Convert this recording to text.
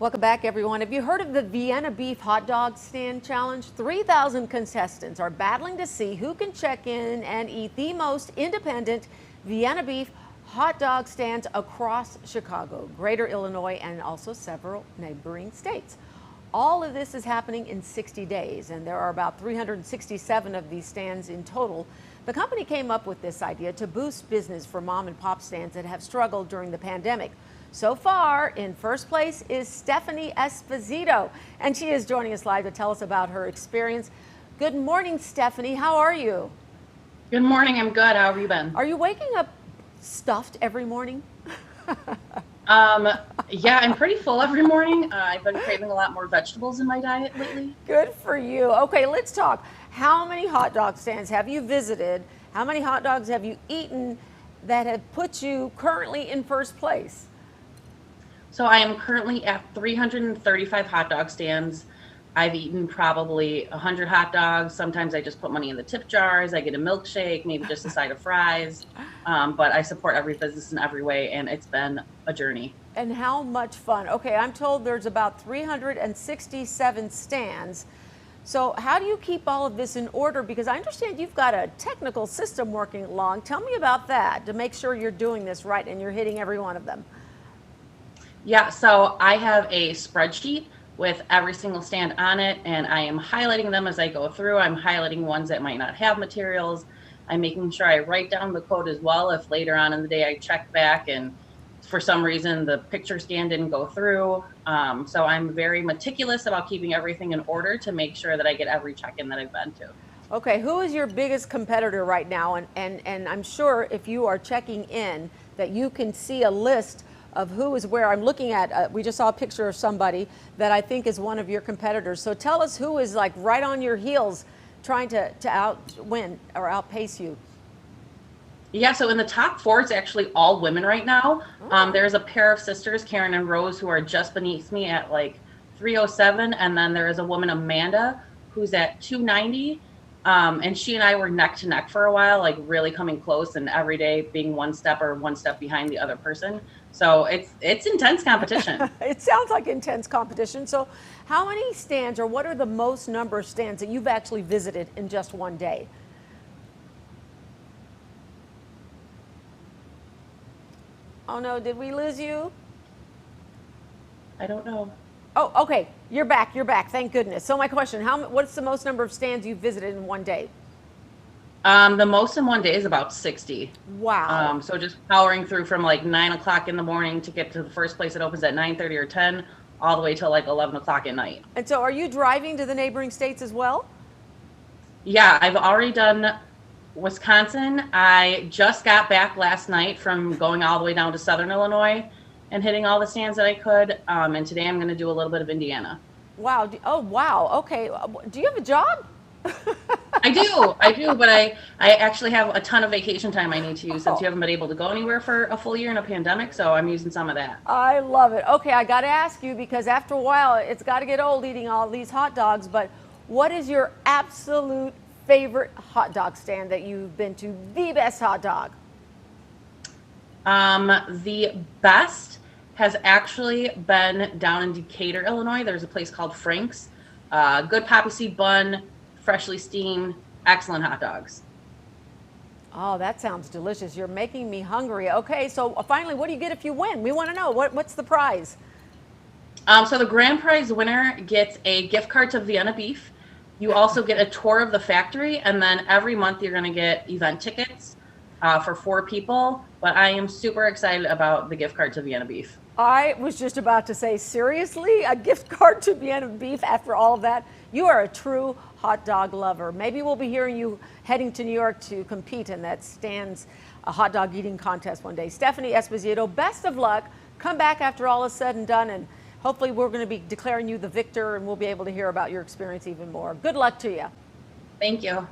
Welcome back, everyone. Have you heard of the Vienna Beef Hot Dog Stand Challenge? 3,000 contestants are battling to see who can check in and eat the most independent Vienna Beef hot dog stands across Chicago, Greater Illinois, and also several neighboring states. All of this is happening in 60 days, and there are about 367 of these stands in total. The company came up with this idea to boost business for mom and pop stands that have struggled during the pandemic. So far, in first place is Stephanie Esposito, and she is joining us live to tell us about her experience. Good morning, Stephanie. How are you? Good morning. I'm good. How have you been? Are you waking up stuffed every morning? Yeah, I'm pretty full every morning. I've been craving a lot more vegetables in my diet lately. Good for you. Okay, let's talk. How many hot dog stands have you visited? How many hot dogs have you eaten that have put you currently in first place? So I am currently at 335 hot dog stands. I've eaten probably 100 hot dogs. Sometimes I just put money in the tip jars. I get a milkshake, maybe just a side of fries. But I support every business in every way, and it's been a journey. And how much fun. Okay, I'm told there's about 367 stands. So how do you keep all of this in order? Because I understand you've got a technical system working along. Tell me about that to make sure you're doing this right and you're hitting every one of them. Yeah, so I have a spreadsheet with every single stand on it, and I am highlighting them as I go through. I'm highlighting ones that might not have materials. I'm making sure I write down the code as well if later on in the day I check back and for some reason the picture scan didn't go through. So I'm very meticulous about keeping everything in order to make sure that I get every check-in that I've been to. Okay, who is your biggest competitor right now? And I'm sure if you are checking in that you can see a list of who is where. I'm looking at, we just saw a picture of somebody that I think is one of your competitors. So tell us who is like right on your heels trying to outwin or outpace you. Yeah, so in the top four, it's actually all women right now. Oh. There's a pair of sisters, Karen and Rose, who are just beneath me at like 307. And then there is a woman, Amanda, who's at 290. And she and I were neck to neck for a while, like really coming close and every day being one step behind the other person. So it's intense competition. It sounds like intense competition. So how many stands, or what are the most number of stands that you've actually visited in just one day? Oh no, did we lose you? I don't know. Oh, okay, you're back, thank goodness. So my question, what's the most number of stands you've visited in one day? The most in one day is about 60. Wow. So just powering through from like 9 o'clock in the morning to get to the first place that opens at 9:30 or 10, all the way till like 11 o'clock at night. And so are you driving to the neighboring states as well? Yeah, I've already done Wisconsin. I just got back last night from going all the way down to Southern Illinois and hitting all the stands that I could. And today I'm going to do a little bit of Indiana. Wow. Oh, wow. Okay. Do you have a job? I do, but I actually have a ton of vacation time I need to use since you haven't been able to go anywhere for a full year in a pandemic, so I'm using some of that. I love it. Okay, I got to ask you, because after a while, it's got to get old eating all these hot dogs, but what is your absolute favorite hot dog stand that you've been to? The best hot dog? The best has actually been down in Decatur, Illinois. There's a place called Frank's. Good poppy seed bun, freshly steamed, excellent hot dogs. Oh, that sounds delicious. You're making me hungry. Okay, so finally, what do you get if you win? We want to know, what's the prize? So the grand prize winner gets a gift card to Vienna Beef. You also get a tour of the factory, and then every month you're going to get event tickets for 4 people. But I am super excited about the gift card to Vienna Beef. I was just about to say, seriously, a gift card to Vienna Beef after all of that? You are a true hot dog lover. Maybe we'll be hearing you heading to New York to compete in that stands a hot dog eating contest one day. Stephanie Esposito, best of luck. Come back after all is said and done, and hopefully we're going to be declaring you the victor, and we'll be able to hear about your experience even more. Good luck to you. Thank you.